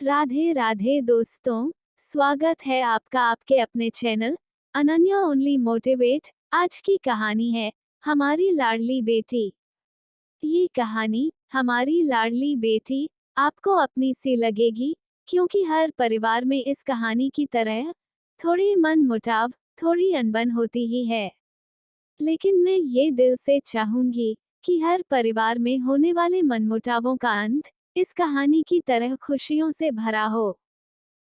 राधे राधे दोस्तों, स्वागत है आपका आपके अपने चैनल अनन्या ओनली मोटिवेट। आज की कहानी है हमारी लाडली बेटी। ये कहानी हमारी लाडली बेटी आपको अपनी सी लगेगी, क्योंकि हर परिवार में इस कहानी की तरह थोड़ी मन मुटाव, थोड़ी अनबन होती ही है। लेकिन मैं ये दिल से चाहूंगी कि हर परिवार में होने वाले मनमुटावों का अंत इस कहानी की तरह खुशियों से भरा हो।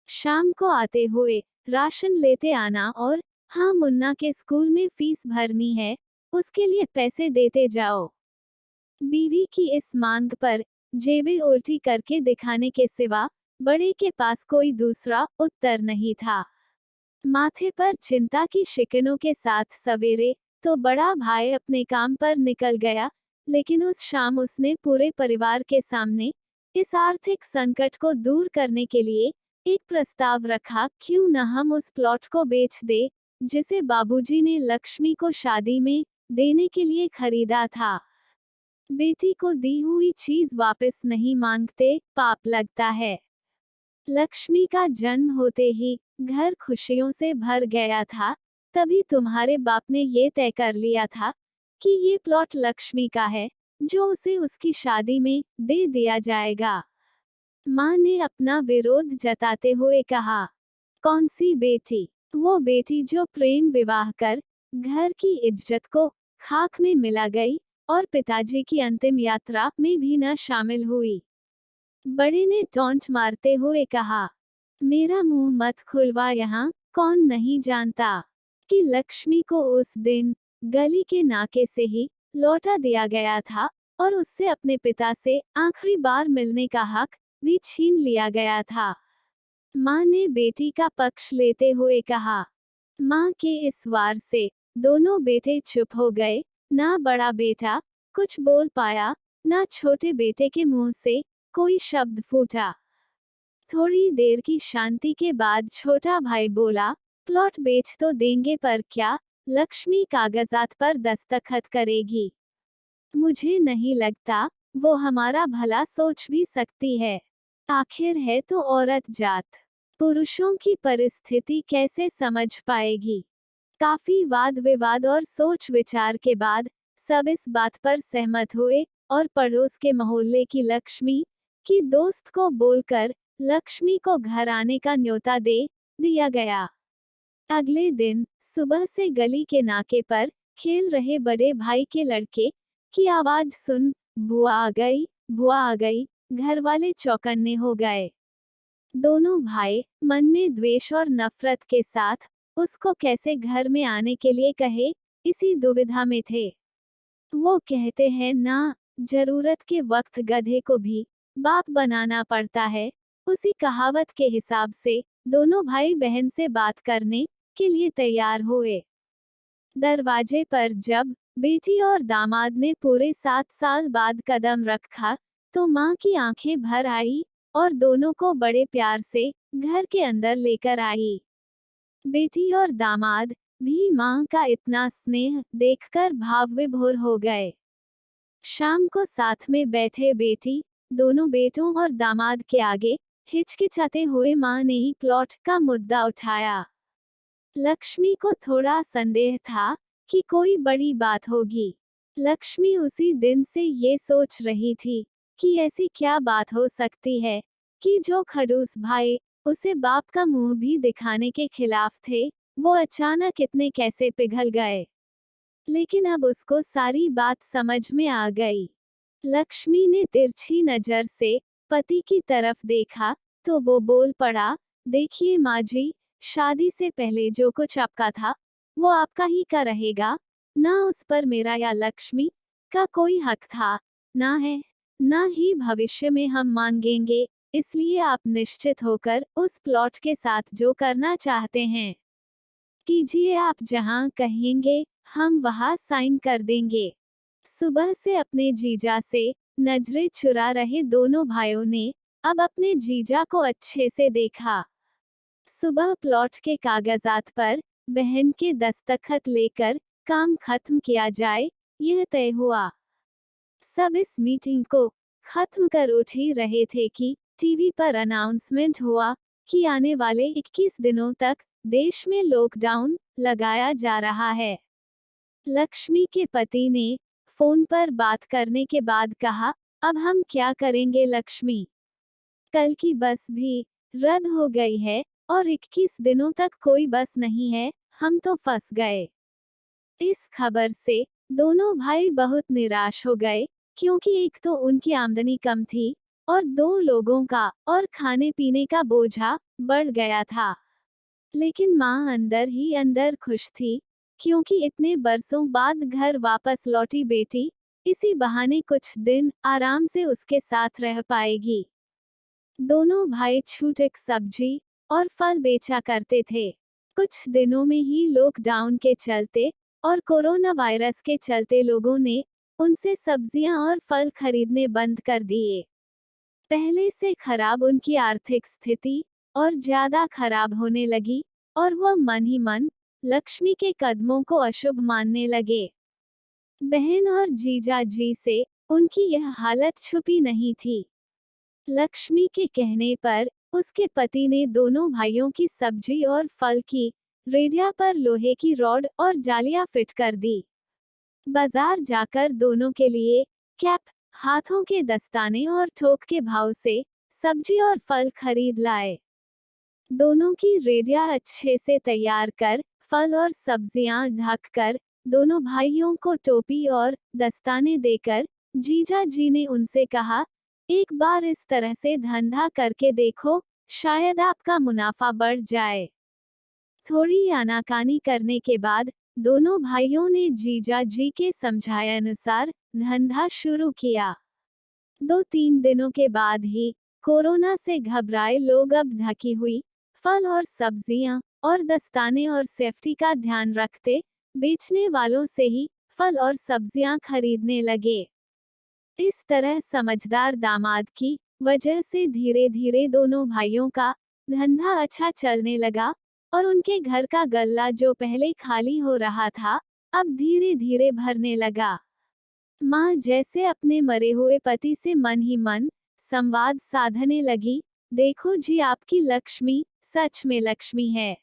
शाम को आते हुए राशन लेते आना और हाँ, मुन्ना के स्कूल में फीस भरनी है, उसके लिए पैसे देते जाओ। बीवी की इस मांग पर जेबें उल्टी करके दिखाने के सिवा बड़े के पास कोई दूसरा उत्तर नहीं था। माथे पर चिंता की शिकनों के साथ सवेरे तो बड़ा भाई अपने काम पर निकल गया, लेकिन उस शाम उसने पूरे परिवार के सामने इस आर्थिक संकट को दूर करने के लिए एक प्रस्ताव रखा। क्यों न हम उस प्लॉट को बेच दे जिसे बाबूजी ने लक्ष्मी को शादी में देने के लिए खरीदा था। बेटी को दी हुई चीज वापस नहीं मांगते पाप लगता है। लक्ष्मी का जन्म होते ही घर खुशियों से भर गया था। तभी तुम्हारे बाप ने ये तय कर लिया था कि ये प्लॉट लक्ष्मी का है, जो उसे उसकी शादी में दे दिया जाएगा। माँ ने अपना विरोध जताते हुए कहा, कौन सी बेटी? वो बेटी जो प्रेम विवाह कर घर की इज्जत को खाक में मिला गई और पिताजी की अंतिम यात्रा में भी न शामिल हुई। बड़े ने टॉन्ट मारते हुए कहा, मेरा मुंह मत खुलवा, यहाँ कौन नहीं जानता कि लक्ष्मी को उस दिन गली के नाके से ही लौटा दिया गया था और उससे अपने पिता से आखिरी बार मिलने का हक भी छीन लिया गया था। माँ ने बेटी का पक्ष लेते हुए कहा। माँ के इस वार से दोनों बेटे चुप हो गए। ना बड़ा बेटा कुछ बोल पाया, ना छोटे बेटे के मुंह से कोई शब्द फूटा। थोड़ी देर की शांति के बाद छोटा भाई बोला, प्लॉट बेच तो देंगे, पर क्या लक्ष्मी कागजात पर दस्तखत करेगी? मुझे नहीं लगता वो हमारा भला सोच भी सकती है। आखिर है तो औरत जात, पुरुषों की परिस्थिति कैसे समझ पाएगी? काफी वाद विवाद और सोच विचार के बाद सब इस बात पर सहमत हुए और पड़ोस के मोहल्ले की लक्ष्मी की दोस्त को बोलकर लक्ष्मी को घर आने का न्योता दे दिया गया। अगले दिन सुबह से गली के नाके पर खेल रहे बड़े भाई के लड़के की आवाज सुन बुआ आ गई, बुआ आ गई, घर वाले चौकन्ने हो गए। दोनों भाई मन में द्वेष और नफरत के साथ उसको कैसे घर में आने के लिए कहे, इसी दुविधा में थे। वो कहते हैं ना, जरूरत के वक्त गधे को भी बाप बनाना पड़ता है। उसी कहावत के हिसाब से दोनों भाई बहन से बात करने के लिए तैयार हुए। दरवाजे पर जब बेटी और दामाद ने पूरे 7 साल बाद कदम रखा, तो माँ की आंखें भर आई और दोनों को बड़े प्यार से घर के अंदर लेकर आई। बेटी और दामाद भी माँ का इतना स्नेह देखकर भाव विभोर हो गए। शाम को साथ में बैठे बेटी दोनों बेटों और दामाद के आगे हिचकिचाते हुए माँ ने ही प्लॉट का मुद्दा उठाया। लक्ष्मी को थोड़ा संदेह था कि कोई बड़ी बात होगी। लक्ष्मी उसी दिन से ये सोच रही थी कि ऐसी क्या बात हो सकती है कि जो खड़ूस भाई उसे बाप का मुंह भी दिखाने के खिलाफ थे, वो अचानक इतने कैसे पिघल गए। लेकिन अब उसको सारी बात समझ में आ गई। लक्ष्मी ने तिरछी नजर से पति की तरफ देखा तो वो बोल पड़ा, देखिए माँ जी, शादी से पहले जो कुछ आपका था वो आपका ही का रहेगा। ना उस पर मेरा या लक्ष्मी का कोई हक था, ना है, ना ही भविष्य में हम मांगेंगे। इसलिए आप निश्चित होकर उस प्लॉट के साथ जो करना चाहते हैं कीजिए। आप जहां कहेंगे हम वहां साइन कर देंगे। सुबह से अपने जीजा से नजरें चुरा रहे दोनों भाइयों ने अब अपने जीजा को अच्छे से देखा। सुबह प्लॉट के कागजात पर बहन के दस्तखत लेकर काम खत्म किया जाए, यह तय हुआ। सब इस मीटिंग को खत्म कर उठ ही रहे थे कि टीवी पर अनाउंसमेंट हुआ कि आने वाले 21 दिनों तक देश में लॉकडाउन लगाया जा रहा है। लक्ष्मी के पति ने फोन पर बात करने के बाद कहा, अब हम क्या करेंगे लक्ष्मी? कल की बस भी रद्द हो गई है और 21 दिनों तक कोई बस नहीं है, हम तो फंस गए। इस खबर से दोनों भाई बहुत निराश हो गए, क्योंकि एक तो उनकी आमदनी कम थी और 2 लोगों का और खाने पीने का बोझा बढ़ गया था। लेकिन माँ अंदर ही अंदर खुश थी, क्योंकि इतने बरसों बाद घर वापस लौटी बेटी इसी बहाने कुछ दिन आराम से उसके साथ रह पाएगी। दोनों भाई छूटक सब्जी और फल बेचा करते थे। कुछ दिनों में ही लॉकडाउन के चलते और कोरोना वायरस के चलते लोगों ने उनसे सब्जियां और फल खरीदने बंद कर दिए। पहले से खराब उनकी आर्थिक स्थिति और ज्यादा खराब होने लगी और वह मन ही मन लक्ष्मी के कदमों को अशुभ मानने लगे। बहन और जीजा जी से उनकी यह हालत छुपी नहीं थी। लक्ष्मी के कहने पर उसके पति ने दोनों भाइयों की सब्जी और फल की रेडिया पर लोहे की रॉड और जालियां फिट कर दी। बाजार जाकर दोनों के लिए कैप, हाथों के दस्ताने और थोक के भाव से सब्जी और फल खरीद लाए। दोनों की रेडिया अच्छे से तैयार कर, फल और सब्जियां ढक कर, दोनों भाइयों को टोपी और दस्ताने देकर जीजा जी ने उनसे कहा, एक बार इस तरह से धंधा करके देखो, शायद आपका मुनाफा बढ़ जाए। थोड़ी आनाकानी करने के बाद दोनों भाइयों ने जीजा जी के समझाए अनुसार धंधा शुरू किया। 2-3 दिनों के बाद ही कोरोना से घबराए लोग अब ढकी हुई फल और सब्जियां और दस्ताने और सेफ्टी का ध्यान रखते बेचने वालों से ही फल और सब्जियां खरीदने लगे। इस तरह समझदार दामाद की वजह से धीरे धीरे दोनों भाइयों का धंधा अच्छा चलने लगा और उनके घर का गल्ला जो पहले खाली हो रहा था, अब धीरे धीरे भरने लगा। माँ जैसे अपने मरे हुए पति से मन ही मन संवाद साधने लगी, देखो जी आपकी लक्ष्मी सच में लक्ष्मी है।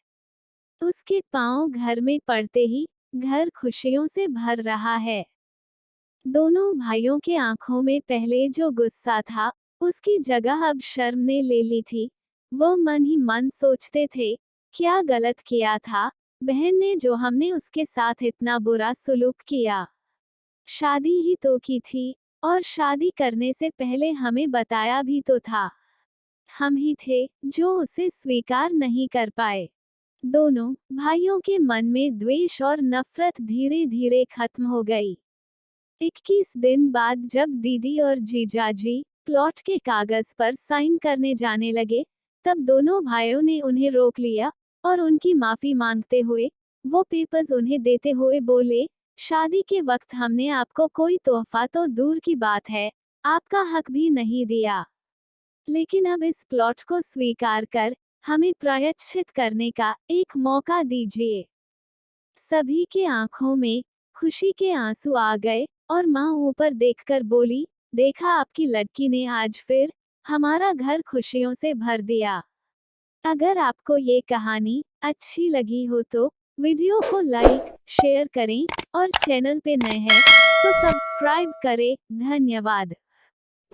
उसके पांव घर में पड़ते ही घर खुशियों से भर रहा है। दोनों भाइयों के आंखों में पहले जो गुस्सा था, उसकी जगह अब शर्म ने ले ली थी। वो मन ही मन सोचते थे, क्या गलत किया था बहन ने जो हमने उसके साथ इतना बुरा सुलूक किया। शादी ही तो की थी और शादी करने से पहले हमें बताया भी तो था। हम ही थे जो उसे स्वीकार नहीं कर पाए। दोनों भाइयों के मन में द्वेष और नफरत धीरे धीरे खत्म हो गई। 21 दिन बाद जब दीदी और जीजाजी प्लॉट के कागज पर साइन करने जाने लगे, तब दोनों भाइयों ने उन्हें रोक लिया और उनकी माफी मांगते हुए वो पेपर्स उन्हें देते हुए बोले, शादी के वक्त हमने आपको कोई तोहफा तो दूर की बात है, आपका हक भी नहीं दिया। लेकिन अब इस प्लॉट को स्वीकार कर हमें प्रायश्चित करने का एक मौका दीजिए। सभी के आंखों में खुशी के आंसू आ गए और माँ ऊपर देखकर बोली, देखा आपकी लड़की ने आज फिर हमारा घर खुशियों से भर दिया। अगर आपको ये कहानी अच्छी लगी हो तो वीडियो को लाइक, शेयर करें और चैनल पे नए हैं तो सब्सक्राइब करें। धन्यवाद।